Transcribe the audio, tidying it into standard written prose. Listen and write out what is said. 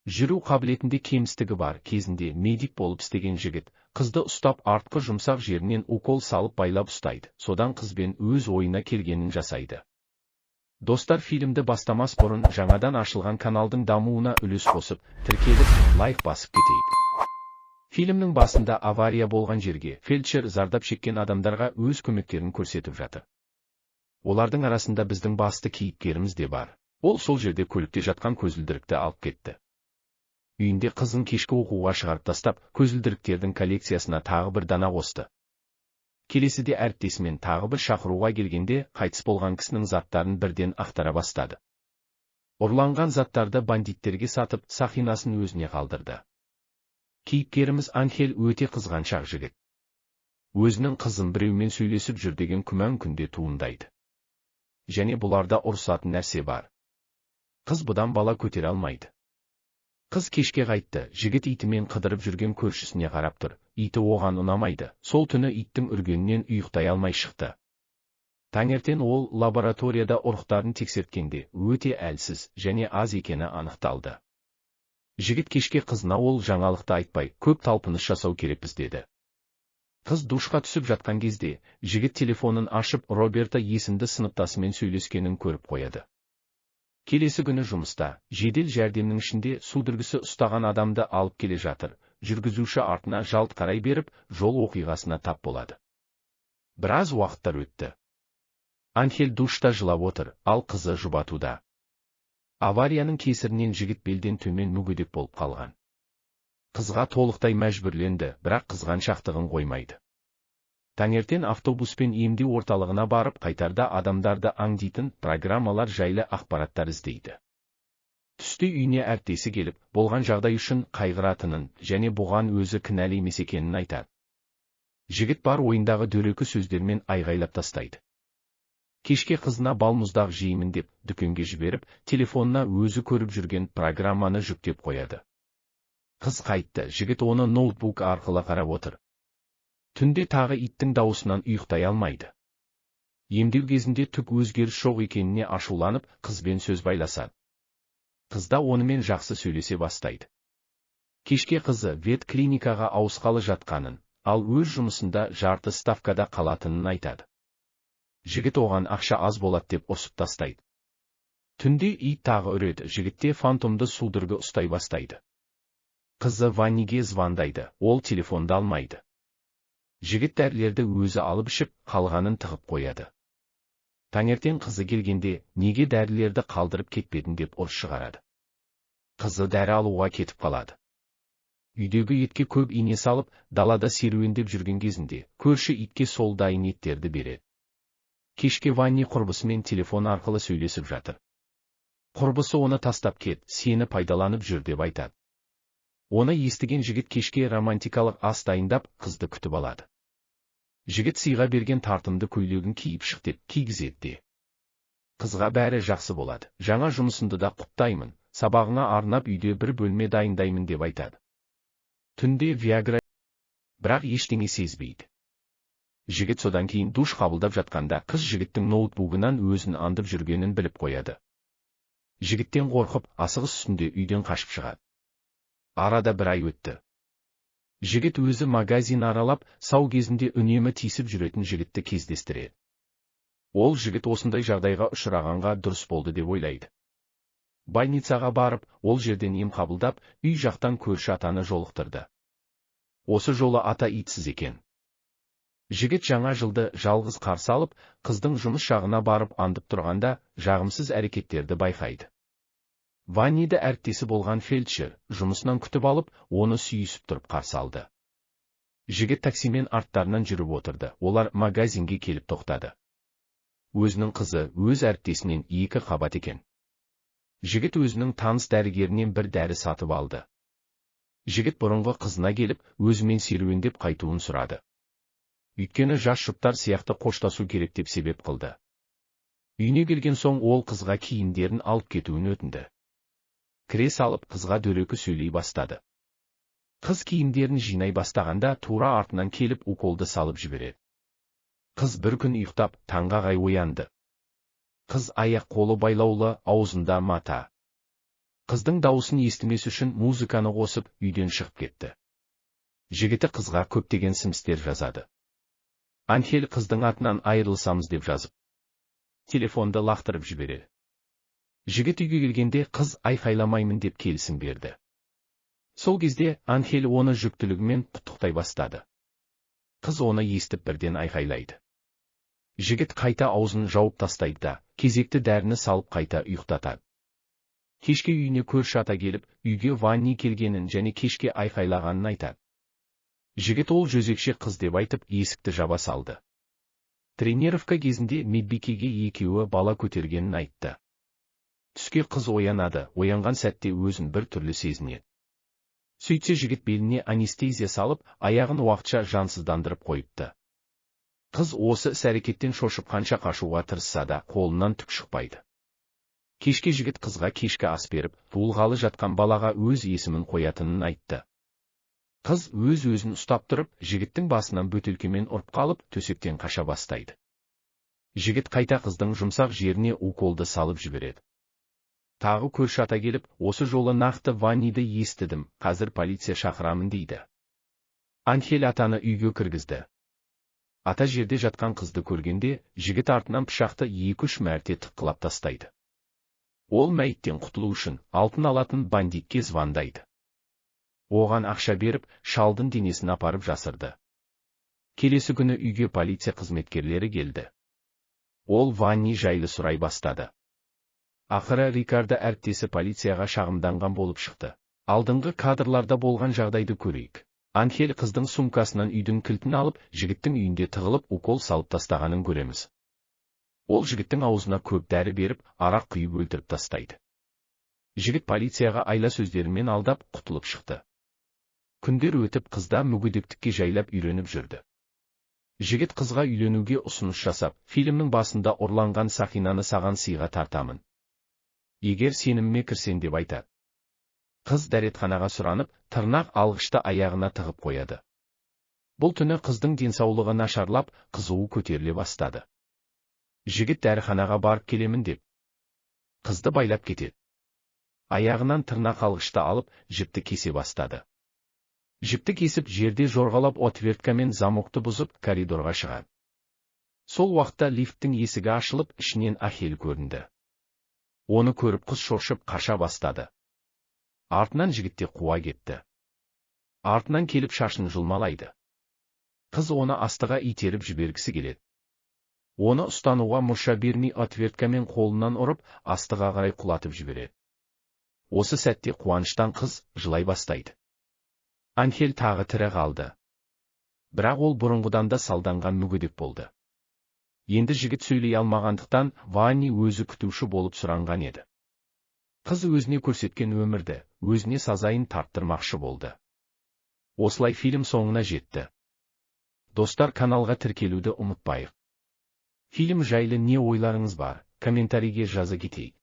Жүру қабілетінде кемістігі бар кезінде медик болып істеген жігіт, қызды ұстап артқы жұмсақ жерінен укол салып байлап ұстайды, содан қызбен өз ойына келгенін жасайды. Достар, фильмді бастамас бұрын жаңадан ашылған каналдың дамуына үлес қосып, тіркеліп, лайк басып кетейік. Фильмнің басында авария болған жерге фельдшер зардап шеккен адамдарға өз көмектерін көрсетіп жатыр. Олардың арасында біздің басты кейіпкеріміз де бар. Ол сол жерде көлікте жатқан көзілдірікті алып кетті. Үйінде қызын кешкі оқуға шығарып тастап, көзілдіріктердің коллекциясына тағы бір дана қосты. Келесіде әріптесімен тағы бір шақыруға келгенде, қайтыс болған кісінің заттарын бірден ақтара бастады. Ұрланған заттарды бандиттерге сатып, сақинасын өзіне қалдырды. Кейіпкеріміз Анхель өте қызғаншақ жігіт. Өзінің қызын біреумен сөйлесіп жүр деген күмән күнде туындайды. Және бұларда ұрысатын нәрсе бар. Қыз бұдан бала көтере алмайды. Қыз кешке қайтты, жігіт итімен қыдырып жүрген көршісіне қарап тұр. Иті оған ұнамайды, сол түні иттің үргенінен ұйықтай алмай шықты. Таңертең ол лабораторияда ұрықтарын тексерткенде өте әлсіз және аз екені анықталды. Жігіт кешке қызына ол жаңалықты айтпай, көп талпыныс жасау керекпіз деді. Қыз душқа түсіп жатқан кезде, жігіт телефонын ашып, Роберта есімді сыныптасымен сөйлескенін көріп қояды. Келесі күні жұмыста, жедел жәрдемнің ішінде судырғысы ұстаған адамды алып келе жатыр. Жүргізуші артына жалт қарай беріп, жол оқиғасына тап болады. Біраз уақыттар өтті. Анхель душта жылап отыр, ал қызы жұбатуда. Аварияның кесірінен жігіт белден төмен мүгедек болып қалған. Қызға толықтай мәжбүрленді, бірақ қызғаншақтығын қоймайды. Таңертең автобуспен емдеу орталығына барып, қайтарда адамдарды аңдитын программалар жайлы ақпараттар іздейді. Түсте үйіне әріптесі келіп, болған жағдай үшін қайғыратынын және бұған өзі кінәлі емес екенін айтады. Жігіт бар ойындағы дөрекі сөздермен айғайлап тастайды. Кешке қызына балмұздақ жеймін деп дүкенге жіберіп, телефонына өзі көріп жүрген программаны жүктеп қояды. Қыз қайтты, жігіт оны ноутбук арқылы қарап отыр. Түнде тағы иттің дауысынан ұйықтай алмайды. Емдеу кезінде түк өзгеріс жоқ екеніне ашуланып, қызбен сөз байласады. Қыз да онымен жақсы сөйлесе бастайды. Кешке қызы ветклиникаға ауысқалы жатқанын, ал өз жұмысында жарты ставкада қалатынын айтады. Жігіт оған ақша аз болады деп ұрсып тастайды. Түнде ит тағы үреді, жігітте фантомды судырғы ұстай бастайды. Қызы Ванниге звондайды, ол телефонды алмайды. Жігіт дәрілерді өзі алып ішіп, қалғанын тығып қояды. Таңертең қызы келгенде, неге дәрілерді қалдырып кетпедің деп ұрыс шығарады. Қызы дәрі алуға кетіп қалады. Үйдегі етке көп ине салып, далада серуендеп жүрген кезінде, көрші итке сол дайын еттерді береді. Кешке Ванни құрбысымен телефон арқылы сөйлесіп жатыр. Құрбысы оны тастап кет, сені пайдаланып жүр деп айтады. Оны естіген жігіт кешке романтикалық ас дайындап, қызды күтіп алады. Жігіт сыйға берген тартымды көйлегін киіп шық деп кигізеді. Қызға бәрі жақсы болады, жаңа жұмысымды да құптаймын, сабағыңа арнап үйде бір бөлме дайындаймын деп айтады. Түнде Виагра, бірақ ештеңе сезбейді. Жігіт содан кейін душ қабылдап жатқанда қыз жігіттің ноутбугынан өзін аңдып жүргенін біліп қояды. Жігіттен қорқып, асығыс үстінде үйден қашып шығады. Арада бір ай өтті. Жігіт өзі магазин аралап, сау кезінде үнемі тиісіп жүретін жігітті кездестіреді. Ол жігіт осындай жағдайға ұшырағанға дұрыс болды деп ойлайды. Больницаға барып, ол жерден ем қабылдап, үй жақтан көрші атаны жолықтырды. Осы жолы ата итсіз екен. Жігіт жаңа жылды жалғыз қарсы алып, қыздың жұмыс жағына барып аңдып тұрғанда, жағымсыз әрекеттерді байқайды. Ванниді әріптесі болған фельдшер жұмысынан күтіп алып, оны сүйісіп тұрып қарсы алды. Жігіт таксимен арттарынан жүріп отырды, олар магазинге келіп тоқтады. Өзінің қызы өз әріптесінен 2 қабат екен. Жігіт өзінің таныс дәрігерінен бір дәрі сатып алды. Жігіт бұрынғы қызына келіп, өзімен серуендеп қайтуын сұрады. Өйткені жас жұптар сияқты қоштасу керек деп себеп қылды. Үйіне келген соң ол қызға киімдерін алып кетуін өтінді. Кіре салып қызға дөрекі сөйлей бастады. Қыз киімдерін жинай бастағанда тура артынан келіп уколды салып жібереді. Қыз бір күн ұйықтап, таңға қарай оянды. Қыз аяқ қолы байлаулы, аузында мата. Қыздың дауысын естімес үшін музыканы қосып, үйден шығып кетті. Жігіті қызға көптеген сімістер жазады. Анхель қыздың атынан айырылсамыз деп жазып, телефонды лақтырып жібереді. Жігіт үйге келгенде қыз айқайламаймын деп келісім берді. Сол кезде Анхель оны жүктілігімен құттықтай бастады. Қыз оны естіп бірден айқайлайды. Жігіт қайта аузын жауып тастайды да, кезекті дәріні салып қайта ұйықтатады. Кешке үйіне көрші ата келіп, үйге Ванни келгенін және кешке айқайлағанын айтады. Жігіт ол жөзекше қыз деп айтып, есікті жаба салды. Тренировка кезінде медбикеге екеуі бала көтергенін айтты. Түске қыз оянады, оянған сәтте өзін бір түрлі сезінеді. Сөйтсе жігіт беліне анестезия салып, аяғын уақытша жансыздандырып қойыпты. Қыз осы іс-әрекеттен шошып қанша қашуға тырысса да, қолынан түк шықпайды. Кешке жігіт қызға кешкі ас беріп, туылғалы жатқан балаға өз есімін қоятынын айтты. Қыз өз-өзін ұстап тұрып, жігіттің басынан бөтелкемен ұрып қалып, төсектен қаша бастайды. Жігіт қайта қыздың жұмсақ жеріне уколды салып жібереді. Тағы көрші ата келіп, осы жолы нақты Ванниді естідім, қазір полиция шақырамын дейді. Анхель атаны үйге кіргізді. Ата жерде жатқан қызды көргенде, жігіт артынан пышақты 2-3 мәрте тыққылап тастайды. Ол мәйттен құтылу үшін алтын алатын бандитке звондайды. Оған ақша беріп, шалдың денесін апарып жасырды. Келесі күні үйге полиция қызметкерлері келді. Ол Ванни жайлы сұрай бастады. Ақыры Рикардо әріптесі полицияға шағымданған болып шықты. Алдыңғы кадрларда болған жағдайды көрейік. Анхель қыздың сумкасынан үйдің кілтін алып, жігіттің үйінде тығылып, укол салып тастағанын көреміз. Ол жігіттің аузына көп дәрі беріп, арақ құйып өлтіріп тастайды. Жігіт полицияға айла сөздерімен алдап, құтылып шықты. Күндер өтіп, қызда мүгедектікке жайлап үйреніп жүрді. Жігіт қызға үйленуге ұсыныс жасап, фильмнің басында ұрланған сақинаны саған сыйға тартамын. Егер сеніміме кірсен деп айтады. Қыз дәретханаға сұранып, тырнақ алғышты аяғына тығып қояды. Бұл түні қыздың денсаулығы нашарлап, қызуы көтеріле бастады. Жігіт дәріханаға барып келемін деп қызды байлап кетеді. Аяғынан тырнақ алғышты алып, жіпті кесе бастады. Жіпті кесіп, жерде жорғалап отверткамен замокты бұзып, коридорға шығады. Сол уақытта лифттің есігі ашылып, ішінен Анхель көрінді. Оны көріп қыз шошып қаша бастады. Артынан жігітте қуа кетті. Артынан келіп шашын жұлмалайды. Қыз оны астыға итеріп жібергісі келеді. Оны ұстануға мұрша бермей отверткамен қолынан ұрып, астыға қарай құлатып жібереді. Осы сәтте қуаныштан қыз жылай бастайды. Анхель тағы тірі қалды. Бірақ ол бұрынғыдан да салданған мүгедек болды. Енді жігіт сөйлей алмағандықтан, Ванни өзі күтуші болып сұранған еді. Қыз өзіне көрсеткен өмірді, өзіне сазайын тарттырмақшы болды. Осылай фильм соңына жетті. Достар, каналға тіркелуді ұмытпайық. Фильм жайлы не ойларыңыз бар, комментарийге жаза кетейік.